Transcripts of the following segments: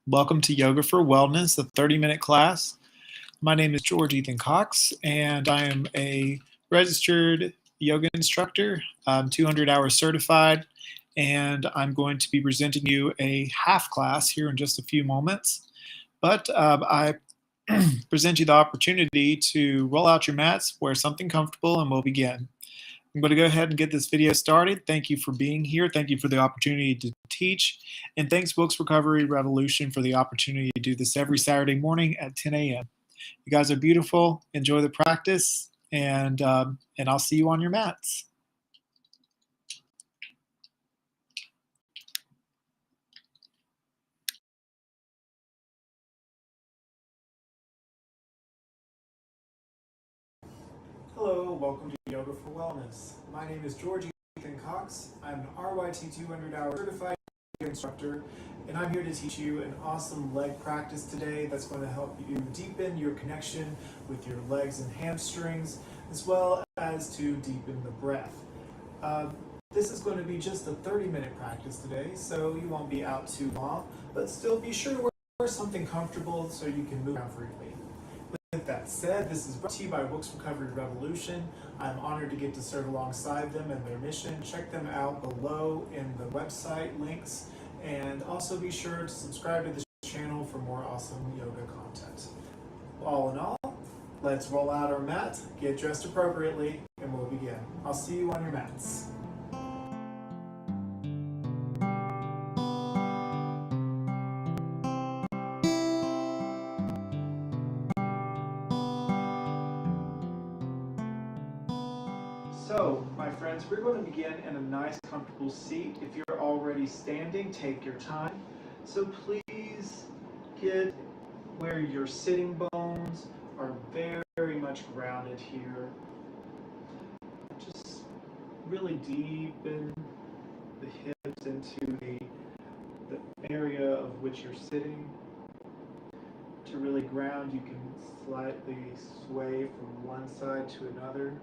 Welcome to Yoga for Wellness, a 30-minute class. My name is George Ethan Cox, and I am a registered yoga instructor. I'm 200 hours certified, and I'm going to be presenting you a half class here in just a few moments. But I present you the opportunity to roll out your mats, wear something comfortable, and we'll begin. I'm going to go ahead and get this video started. Thank you for being here. Thank you for the opportunity to teach. And thanks Wilkes Recovery Revolution for the opportunity to do this every Saturday morning at 10 a.m. You guys are beautiful. Enjoy the practice, and I'll see you on your mats. Hello, welcome to Yoga for Wellness. My name is George Ethan Cox. I'm an RYT 200 hour certified instructor, and I'm here to teach you an awesome leg practice today that's going to help you deepen your connection with your legs and hamstrings, as well as to deepen the breath. This is going to be just a 30-minute practice today, so you won't be out too long, but still be sure to wear something comfortable so you can move around freely. With that said, this is brought to you by Wilkes Recovery Revolution. I'm honored to get to serve alongside them in their mission. Check them out below in the website links, and also be sure to subscribe to this channel for more awesome yoga content. All in all, let's roll out our mat, get dressed appropriately, and we'll begin. I'll see you on your mats. So, my friends, we're going to begin in a nice, comfortable seat. If you're already standing, take your time. So please get where your sitting bones are very much grounded here. Just really deepen the hips into the area of which you're sitting. To really ground, you can slightly sway from one side to another.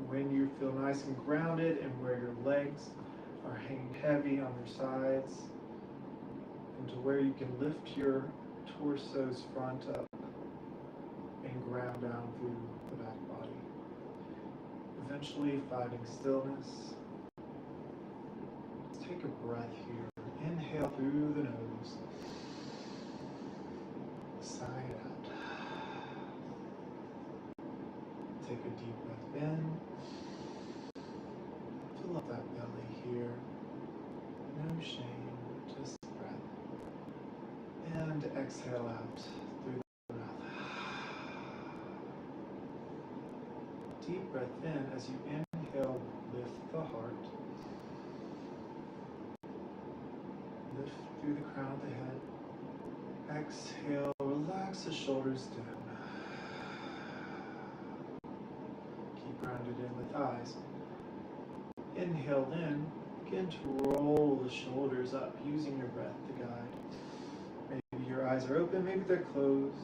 When you feel nice and grounded and where your legs are hanging heavy on their sides, and to where you can lift your torso's front up and ground down through the back body. Eventually finding stillness. Let's take a breath here. Inhale through the nose. Sigh it out. Take a deep breath in. Fill up that belly here. No shame, just breath. And exhale out through the mouth. Deep breath in. As you inhale, lift the heart. Lift through the crown of the head. Exhale, relax the shoulders down. Keep grounded in the thighs. Inhale in, begin to roll the shoulders up using your breath to guide. Maybe your eyes are open, maybe they're closed,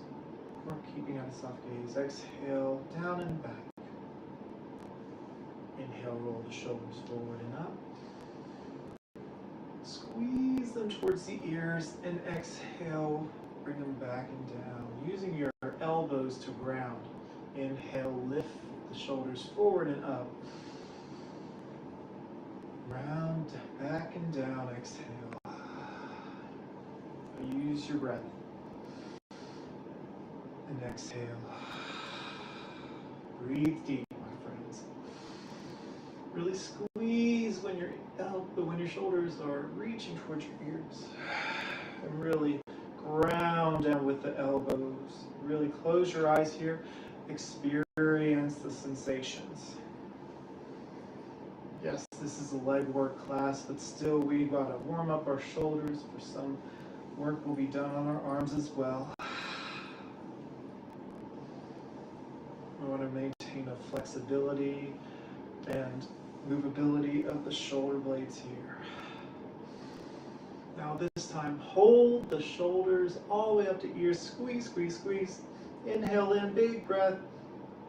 or keeping on a soft gaze. Exhale, down and back. Inhale, roll the shoulders forward and up. Squeeze them towards the ears, and exhale, bring them back and down. Using your elbows to ground. Inhale, lift the shoulders forward and up. Round, back and down, exhale. Use your breath. And exhale. Breathe deep, my friends. Really squeeze when your shoulders are reaching towards your ears. And really ground down with the elbows. Really close your eyes here. Experience the sensations. Yes, this is a leg work class, but still we've got to warm up our shoulders. For some work will be done on our arms as well. We want to maintain a flexibility and movability of the shoulder blades here. Now this time, hold the shoulders all the way up to ears. Squeeze, squeeze, squeeze. Inhale in, big breath,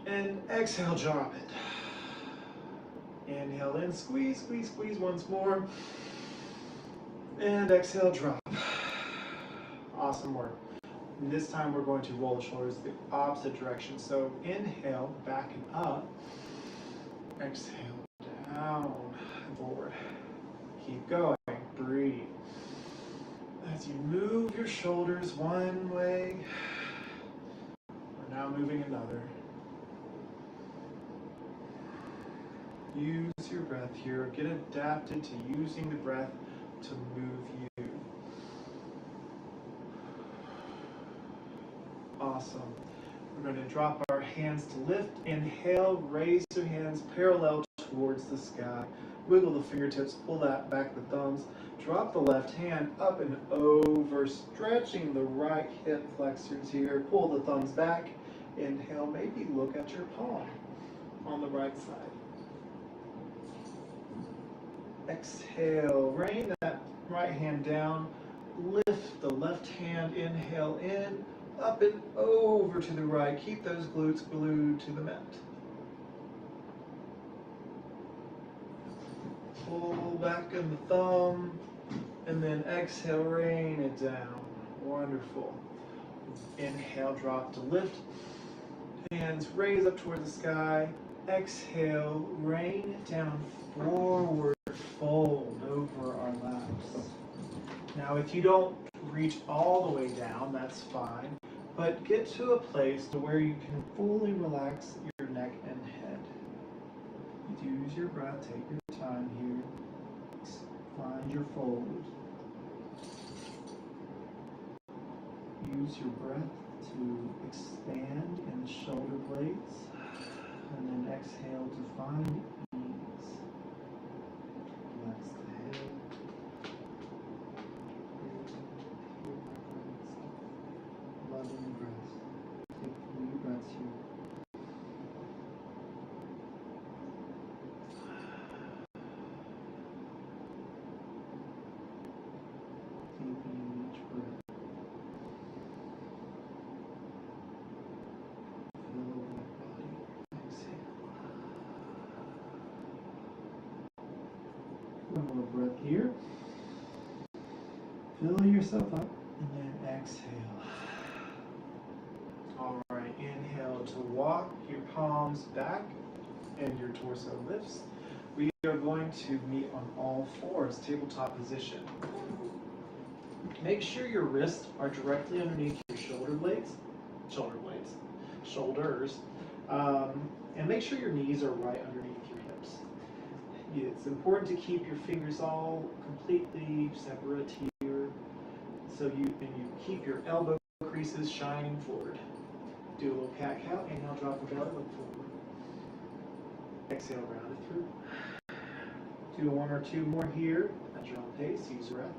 and exhale, drop it. Inhale in, squeeze, squeeze, squeeze once more. And exhale, drop. Awesome work. And this time we're going to roll the shoulders the opposite direction. So inhale, backing up. Exhale, down, forward. Keep going, breathe. As you move your shoulders one way, we're now moving another. Use your breath here. Get adapted to using the breath to move you. Awesome. We're going to drop our hands to lift. Inhale, raise your hands parallel towards the sky. Wiggle the fingertips, pull that back the thumbs. Drop the left hand up and over, stretching the right hip flexors here. Pull the thumbs back. Inhale, maybe look at your palm on the right side. Exhale, rain that right hand down. Lift the left hand, inhale in, up and over to the right. Keep those glutes glued to the mat. Pull back in the thumb, and then exhale, rain it down. Wonderful. Inhale, drop to lift. Hands raise up toward the sky. Exhale, rain it down, forward fold over our laps. Now, if you don't reach all the way down, that's fine, but get to a place to where you can fully relax your neck and head. Use your breath, take your time here. Find your fold. Use your breath to expand in the shoulder blades, and then exhale to find ease. Relax the head. Loving breaths. Take 3 breaths here. Deepening each breath. Fill that body. Exhale. One more breath here. Fill yourself up and then exhale. All right, inhale to walk your palms back and your torso lifts. We are going to meet on all fours, tabletop position. Make sure your wrists are directly underneath your shoulders, and make sure your knees are right underneath your hips. It's important to keep your fingers all completely separate here, so you keep your elbow creases shining forward. Do a little cat-cow. Inhale, drop the belly, look forward. Exhale, round it through. Do 1 or 2 more here at your own pace. Use your breath.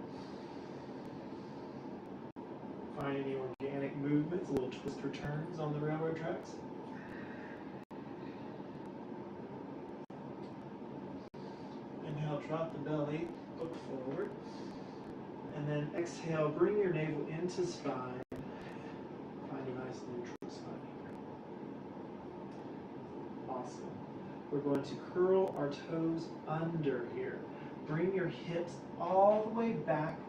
Find any organic movements, little twist or turns on the railroad tracks. Inhale, drop the belly, look forward. And then exhale, bring your navel into spine. Find a nice neutral spine here. Awesome. We're going to curl our toes under here. Bring your hips all the way back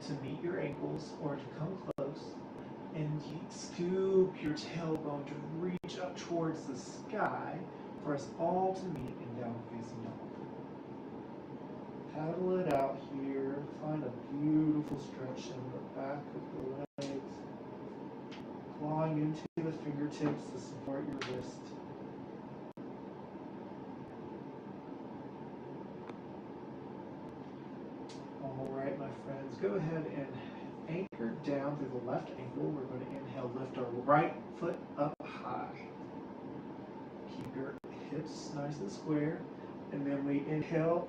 to meet your ankles or to come close. And scoop your tailbone to reach up towards the sky for us all to meet in down facing dog. Paddle it out here. Find a beautiful stretch in the back of the legs. Clawing into the fingertips to support your wrist. All right, my friends, go ahead and anchor down through the left ankle. We're going to inhale, lift our right foot up high. Keep your hips nice and square. And then we inhale,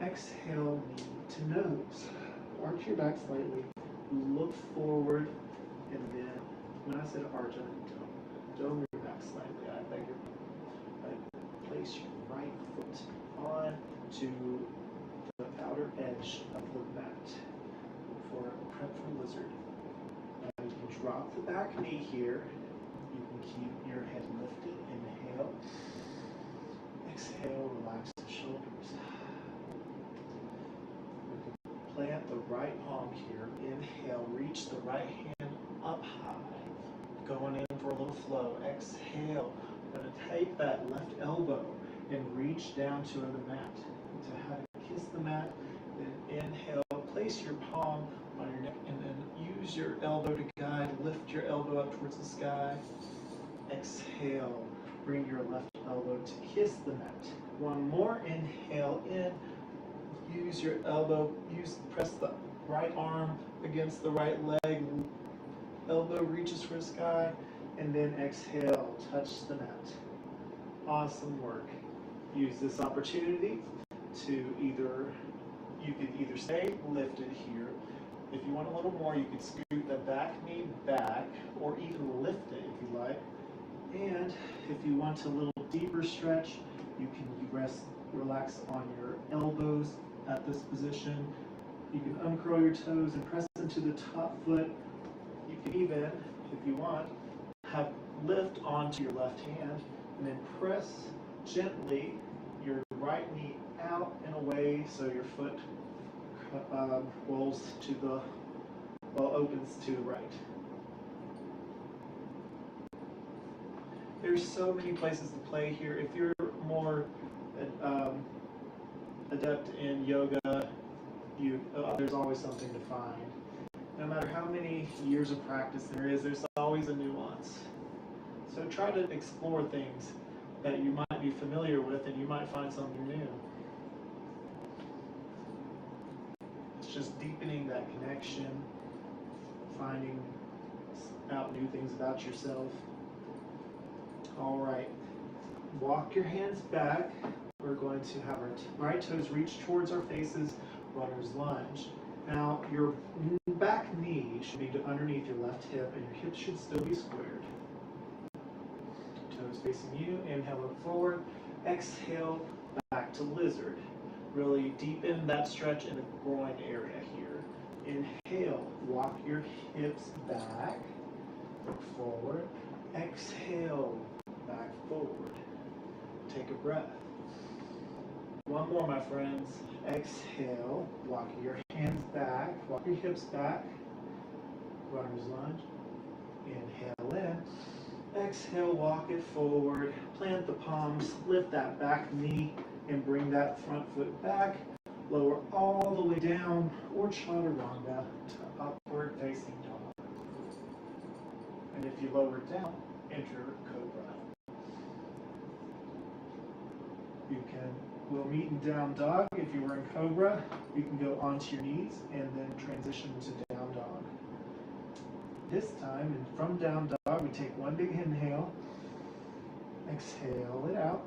exhale, knee to nose. Arch your back slightly, look forward, and then when I said arch, I meant dome your back slightly. I beg your pardon. Place your right foot onto the outer edge of the mat for a prep for lizard. You can drop the back knee here. You can keep your head lifted. Inhale. Exhale, relax the shoulders. You can plant the right palm here. Inhale, reach the right going in for a little flow. Exhale. I'm going to take that left elbow and reach down to the mat. To how to kiss the mat. Then inhale. Place your palm on your neck and then use your elbow to guide. Lift your elbow up towards the sky. Exhale. Bring your left elbow to kiss the mat. One more. Inhale in. Use your elbow. Press the right arm against the right leg. Elbow reaches for the sky. And then exhale. Touch the mat. Awesome work. Use this opportunity to you could either stay lifted here. If you want a little more, you could scoot the back knee back or even lift it if you like. And if you want a little deeper stretch, you can relax on your elbows at this position. You can uncurl your toes and press into the top foot. You can even, if you want, have lift onto your left hand and then press gently your right knee out and away so your foot opens to the right. There's so many places to play here. If you're more adept in yoga, there's always something to find. No matter how many years of practice there's always a nuance. So try to explore things that you might be familiar with and you might find something new. It's just deepening that connection, finding out new things about yourself. All right, walk your hands back. We're going to have our right toes reach towards our faces, runner's lunge. Now your back knee should be underneath your left hip and your hips should still be squared. Toes facing you, inhale look forward, exhale back to lizard. Really deepen that stretch in the groin area here. Inhale, walk your hips back, look forward, exhale, back forward. Take a breath. One more, my friends. Exhale, walk your hands back, walk your hips back, runner's lunge. Inhale in. Exhale, walk it forward, plant the palms, lift that back knee, and bring that front foot back. Lower all the way down, or chaturanga, to upward facing dog. And if you lower down, enter cobra. We'll meet in down dog. If you were in cobra, you can go onto your knees and then transition to down dog. This time, and from down dog, we take one big inhale, exhale it out,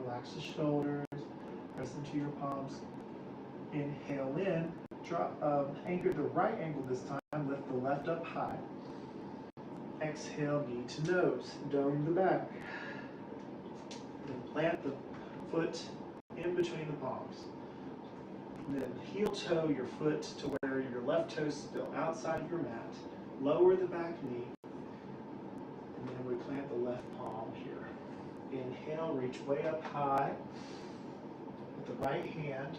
relax the shoulders, press into your palms, inhale in, anchor the right ankle this time, lift the left up high. Exhale, knee to nose, dome the back. Then plant the foot in between the palms. And then heel toe your foot to where your left toe is still outside of your mat. Lower the back knee. And then we plant the left palm here. Inhale, reach way up high with the right hand.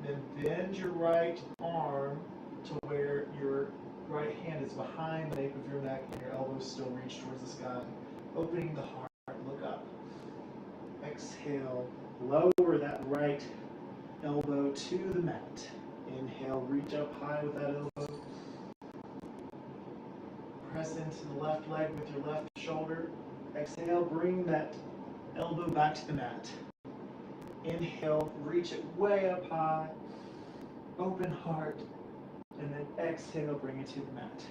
Then bend your right arm to where your right hand is behind the nape of your neck and your elbows still reach towards the sky. Opening the heart, look up. Exhale, lower that right elbow to the mat. Inhale, reach up high with that elbow. Press into the left leg with your left shoulder. Exhale, bring that elbow back to the mat. Inhale, reach it way up high. Open heart. And then exhale, bring it to the mat.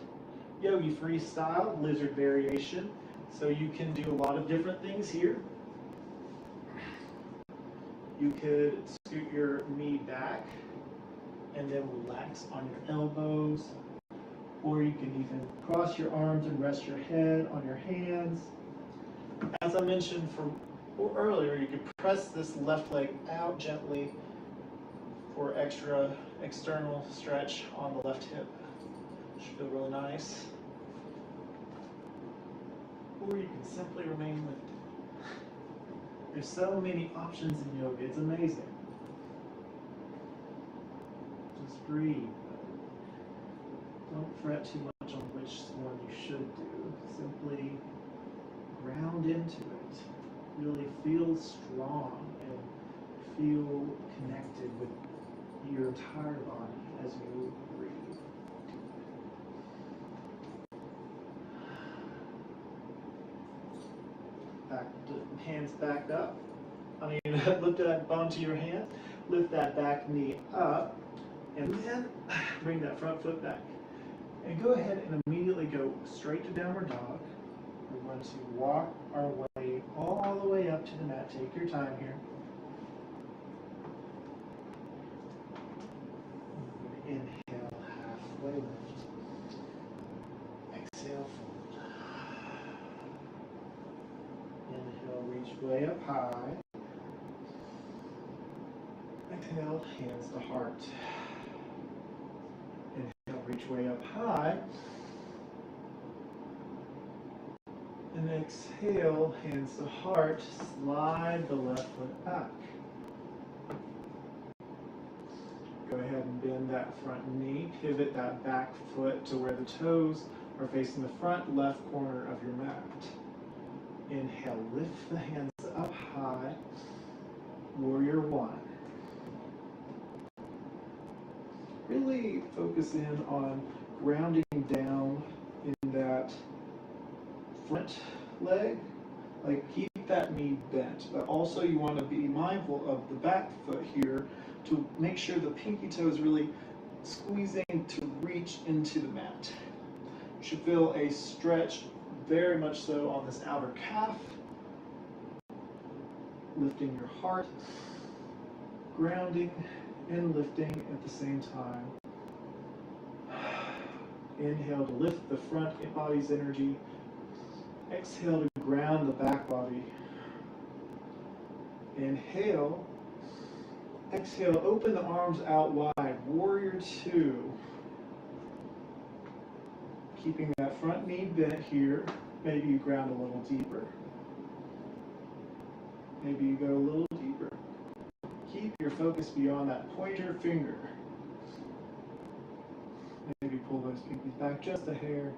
Yogi freestyle, lizard variation. So you can do a lot of different things here. You could scoot your knee back and then relax on your elbows. Or you can even cross your arms and rest your head on your hands. As I mentioned earlier, you could press this left leg out gently for extra external stretch on the left hip. Should feel really nice. Or you can simply remain lifted. There's so many options in yoga, it's amazing. Just breathe. Don't fret too much on which one you should do. Simply ground into it. Really feel strong and feel connected with your entire body as you breathe. Hands back up. Lift that bum to your hand. Lift that back knee up. And then bring that front foot back. And go ahead and immediately go straight to downward dog. We're going to walk our way all the way up to the mat. Take your time here. Inhale, halfway lift. Exhale, fold. Inhale, reach way up high. Exhale, hands to heart. Inhale, reach way up high. And exhale, hands to heart. Slide the left foot back. Go ahead and bend that front knee. Pivot that back foot to where the toes are facing the front left corner of your mat. Inhale, lift the hands up high. Warrior one. Really focus in on grounding down in that front leg. Like keep that knee bent, but also you want to be mindful of the back foot here to make sure the pinky toe is really squeezing to reach into the mat. You should feel a stretch very much so on this outer calf. Lifting your heart, grounding and lifting at the same time. Inhale to lift the front body's energy. Exhale to ground the back body. Inhale. Exhale, open the arms out wide. Warrior two. Keeping that front knee bent here. Maybe you ground a little deeper. Maybe you go a little deeper. Keep your focus beyond that pointer finger. Maybe pull those pinkies back just a hair.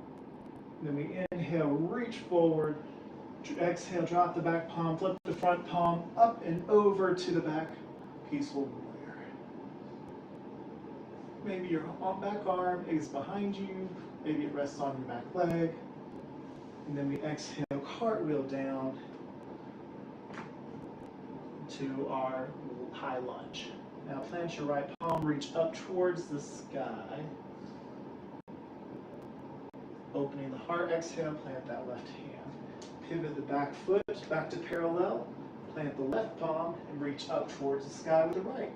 Then we inhale, reach forward. Exhale, drop the back palm, flip the front palm up and over to the back. Peaceful warrior. Maybe your back arm is behind you. Maybe it rests on your back leg. And then we exhale, cartwheel down to our high lunge. Now plant your right palm, reach up towards the sky. Opening the heart, exhale, plant that left hand. Pivot the back foot back to parallel. Plant the left palm and reach up towards the sky with the right.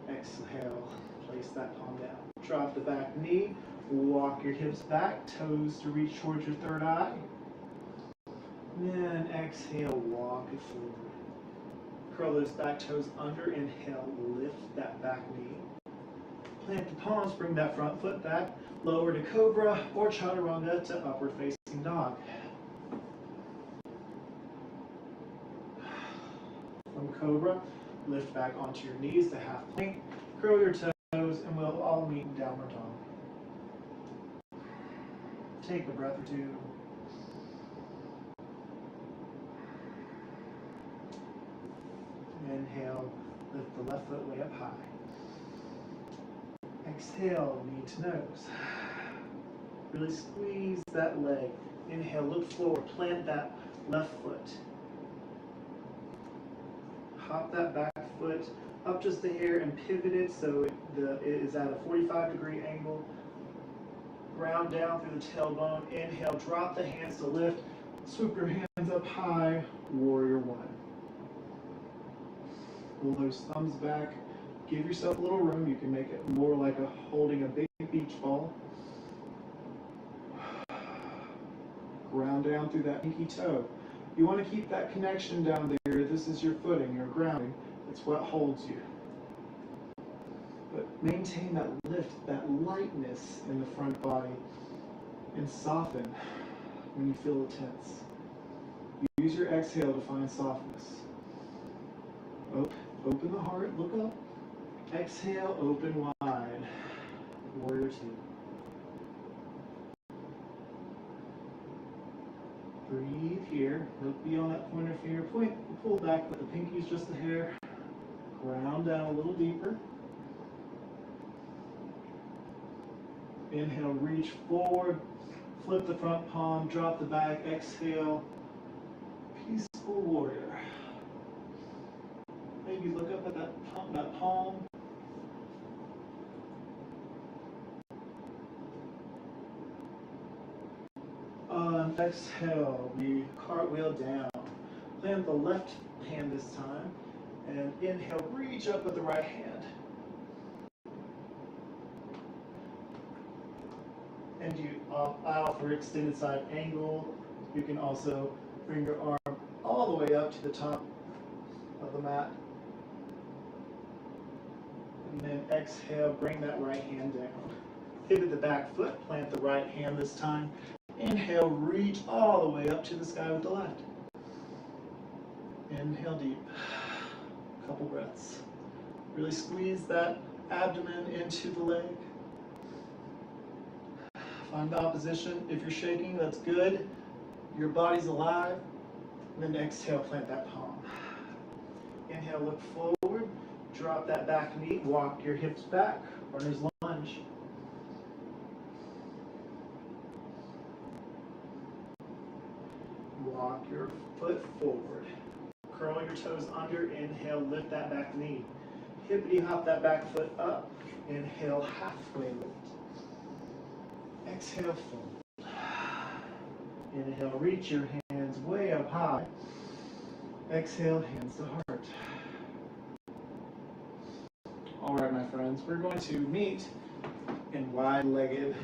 Exhale, place that palm down. Drop the back knee, walk your hips back, toes to reach towards your third eye. Then exhale, walk it forward. Curl those back toes under, inhale, lift that back knee. Plant the palms, bring that front foot back, lower to cobra or chaturanga to upward facing dog. From cobra, lift back onto your knees to half plank, curl your toes, and we'll all meet in downward dog. Take a breath or two. Inhale, lift the left foot way up high. Exhale, knee to nose. Really squeeze that leg. Inhale, look forward, plant that left foot. Hop that back foot up just a hair and pivot it so it is at a 45-degree angle. Ground down through the tailbone. Inhale, drop the hands to lift. Swoop your hands up high, warrior one. Pull those thumbs back. Give yourself a little room. You can make it more like holding a big beach ball. Ground down through that pinky toe. You want to keep that connection down there. This is your footing, your grounding. It's what holds you. But maintain that lift, that lightness in the front body, and soften when you feel tense. Use your exhale to find softness. Open the heart, look up. Exhale, open wide. Warrior two. Breathe here. Look beyond that pointer finger. Pull back with the pinkies just a hair. Ground down a little deeper. Inhale, reach forward. Flip the front palm, drop the back. Exhale, peaceful warrior. Maybe look up at that palm. On exhale, we cartwheel down. Plant the left hand this time. And inhale, reach up with the right hand. And I offer extended side angle. You can also bring your arm all the way up to the top of the mat. And then exhale, bring that right hand down. Pivot the back foot, plant the right hand this time. Inhale, reach all the way up to the sky with the left. Inhale deep. Couple breaths. Really squeeze that abdomen into the leg. Find the opposition. If you're shaking, that's good. Your body's alive. And then exhale, plant that palm. Inhale, look forward. Drop that back knee. Walk your hips back. Runner's lunge. Walk your foot forward. Curl your toes under. Inhale, lift that back knee. Hippity hop that back foot up. Inhale, halfway lift. Exhale, fold. Inhale, reach your hands way up high. Exhale, hands to heart. All right, my friends, we're going to meet in wide-legged.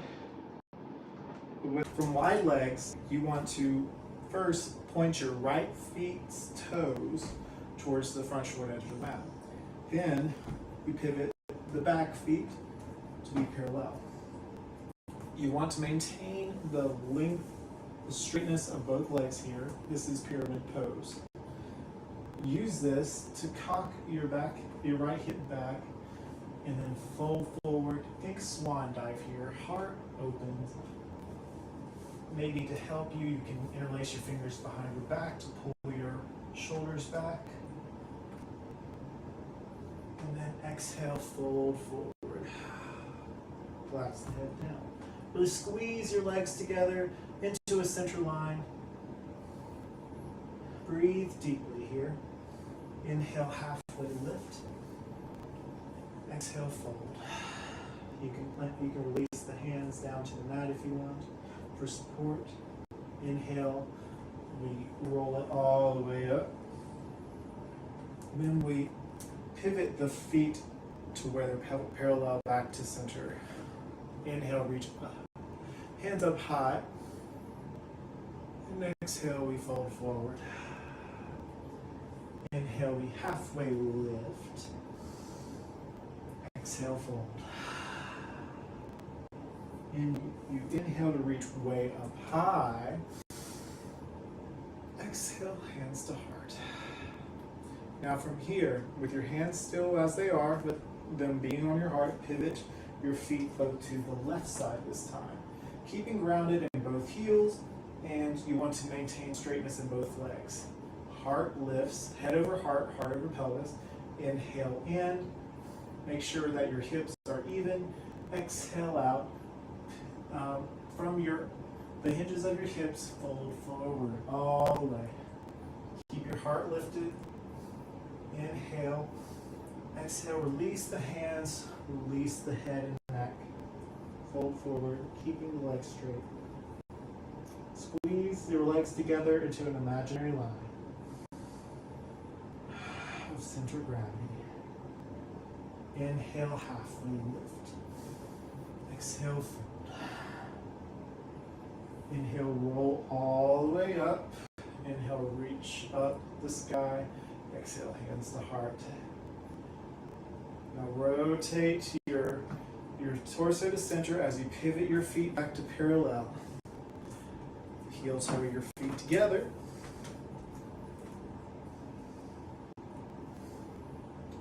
From wide legs, you want to first point your right feet's toes towards the front short edge of the mat. Then we pivot the back feet to be parallel. You want to maintain the length, the straightness of both legs here. This is pyramid pose. Use this to cock your right hip back, and then fold forward. Think swan dive here. Heart opens. Maybe to help you, you can interlace your fingers behind your back to pull your shoulders back. And then exhale, fold forward. Relax the head down. Really squeeze your legs together into a center line. Breathe deeply here. Inhale, halfway lift. Exhale, fold. You can release the hands down to the mat if you want for support. Inhale, we roll it all the way up. Then we pivot the feet to where they're parallel back to center. Inhale, reach up. Hands up high. And exhale, we fold forward. Inhale, we halfway lift. Exhale, fold. And you inhale to reach way up high. Exhale, hands to heart. Now from here, with your hands still as they are, but them being on your heart, pivot your feet to the left side this time. Keeping grounded in both heels, and you want to maintain straightness in both legs. Heart lifts, head over heart, heart over pelvis. Inhale in. Make sure that your hips are even. Exhale out. From the hinges of your hips, fold forward all the way. Keep your heart lifted. Inhale. Exhale, release the hands, release the head and neck. Fold forward, keeping the legs straight. Squeeze your legs together into an imaginary line of center gravity. Inhale, halfway lift. Exhale, fold. Inhale, roll all the way up. Inhale, reach up the sky. Exhale, hands to heart. Now rotate your torso to center as you pivot your feet back to parallel. Heel toe your feet together.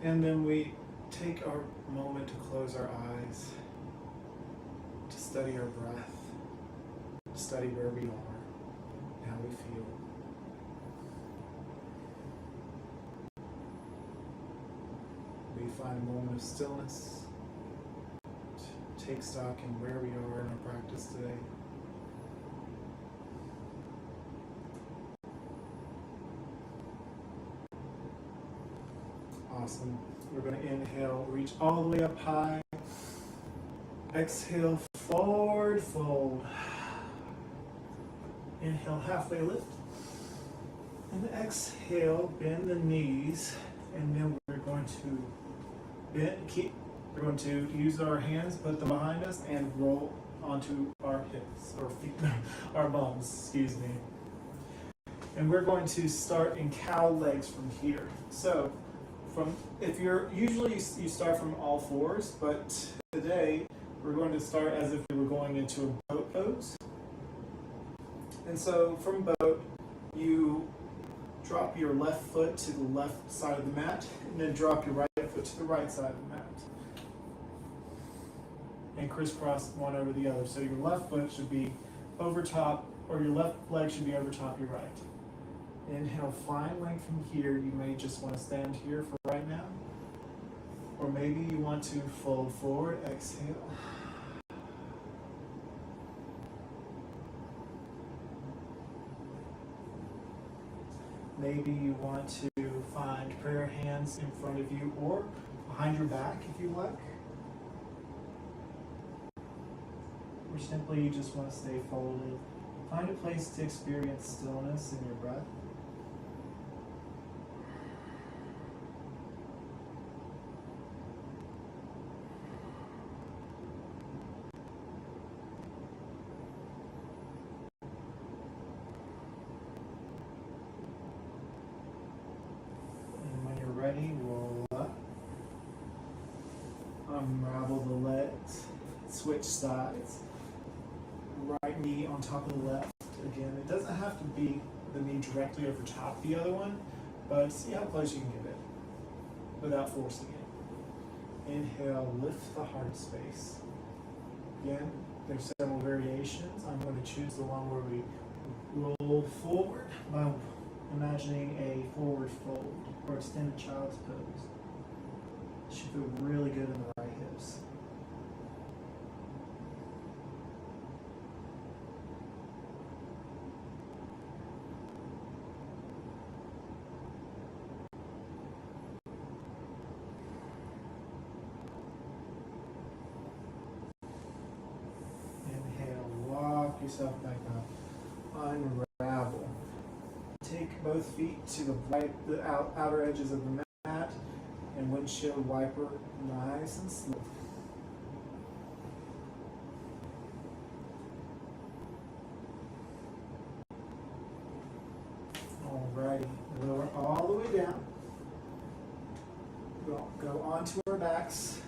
And then we take our moment to close our eyes, to study our breath, to study where we are. how we feel. We find a moment of stillness, take stock in where we are in our practice today. Awesome. We're going to inhale, reach all the way up high. Exhale, forward fold. Inhale, halfway lift. And exhale, bend the knees. And then we're going to we're going to use our hands, put them behind us, and roll onto our hips, or feet, our bums, excuse me. And we're going to start in cow legs from here. So, usually you start from all fours, but today we're going to start as if we were going into a boat pose. And so from boat, you drop your left foot to the left side of the mat, and then drop your right foot to the right side of the mat. And crisscross one over the other. So your left foot should be over top, or your left leg should be over top your right. Inhale, find length from here. You may just want to stand here for right now. Or maybe you want to fold forward, exhale. Maybe you want to find prayer hands in front of you or behind your back if you like. Or simply you just want to stay folded. Find a place to experience stillness in your breath. Ready, roll up, unravel the legs, switch sides, right knee on top of the left. Again, it doesn't have to be the knee directly over top of the other one, but see how close you can get it without forcing it. Inhale, lift the heart space. Again, there's several variations. I'm going to choose the one where we roll forward by imagining a forward fold or extended child's pose. It should feel really good in the right hips. Inhale, walk yourself back up. Unravel. Take both feet to the outer edges of the mat and windshield wiper nice and slow. Alrighty, lower all the way down. Go onto our backs.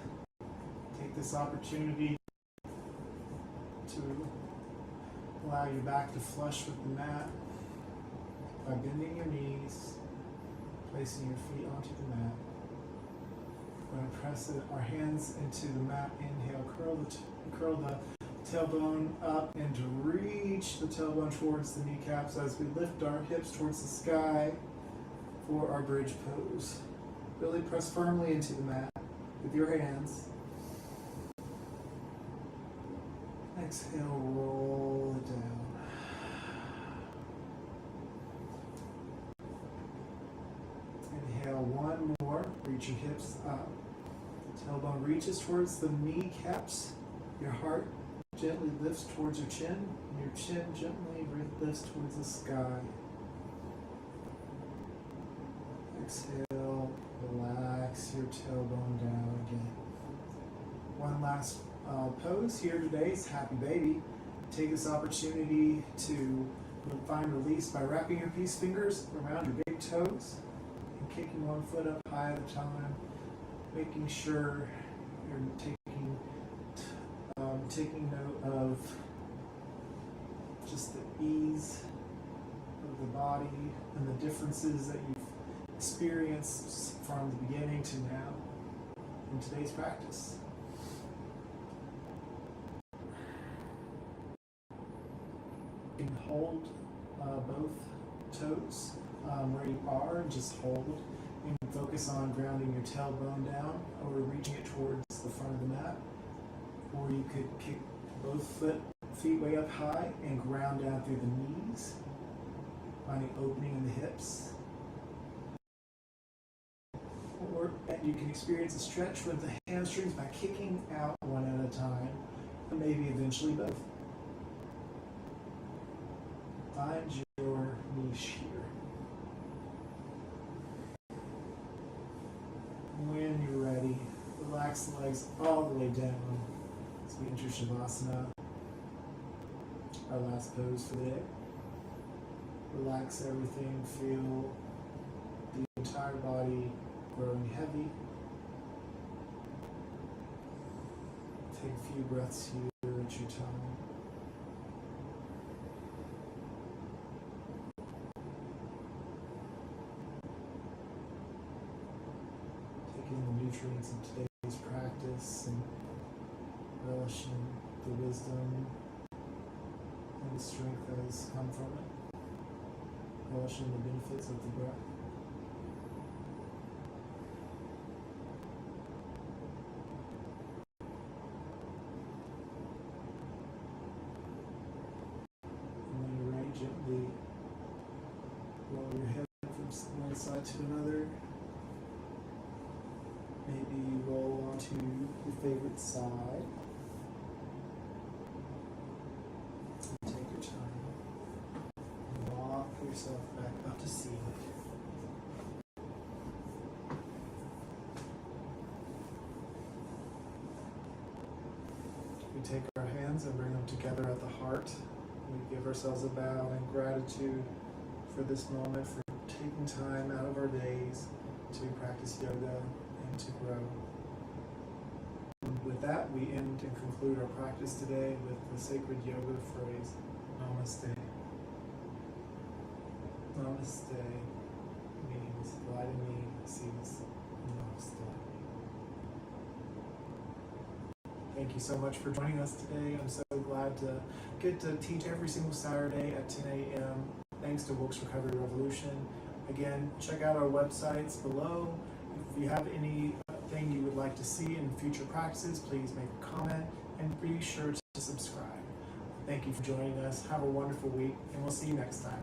Take this opportunity to allow your back to flush with the mat. By bending your knees, placing your feet onto the mat. We're going to press our hands into the mat. Inhale, curl the tailbone up and to reach the tailbone towards the kneecaps as we lift our hips towards the sky for our bridge pose. Really press firmly into the mat with your hands. Exhale, roll it down. Inhale, one more. Reach your hips up. Tailbone reaches towards the kneecaps. Your heart gently lifts towards your chin. And your chin gently lifts towards the sky. Exhale, relax your tailbone down again. One last pose here today is Happy Baby. Take this opportunity to find release by wrapping your peace fingers around your big toes. Kicking one foot up high at a time, making sure you're taking note of just the ease of the body and the differences that you've experienced from the beginning to now in today's practice. You can hold both toes where you are, and just hold. You can focus on grounding your tailbone down or reaching it towards the front of the mat. Or you could kick both feet way up high and ground down through the knees, finding opening in the hips. Or you can experience a stretch with the hamstrings by kicking out one at a time, and maybe eventually both. Find your niche here. When you're ready, relax the legs all the way down as we enter Shavasana, our last pose for the day. Relax everything, feel the entire body growing heavy. Take a few breaths here at your time. Taking the nutrients of today's practice and relishing the wisdom and the strength that has come from it. Relishing the benefits of the breath. Gently roll your head from one side to another. Maybe roll onto your favorite side. Take your time. And walk yourself back up to seated. We take our hands and bring them together at the heart. We give ourselves a bow in gratitude for this moment, for taking time out of our days to practice yoga and to grow. And with that, we end and conclude our practice today with the sacred yoga phrase, Namaste. Namaste means lie to me, cease, Namaste. Thank you so much for joining us today. I'm so glad to get to teach every single Saturday at 10 a.m. Thanks to Wilkes Recovery Revolution. Again, check out our websites below. If you have anything you would like to see in future practices, please make a comment and be sure to subscribe. Thank you for joining us. Have a wonderful week, and we'll see you next time.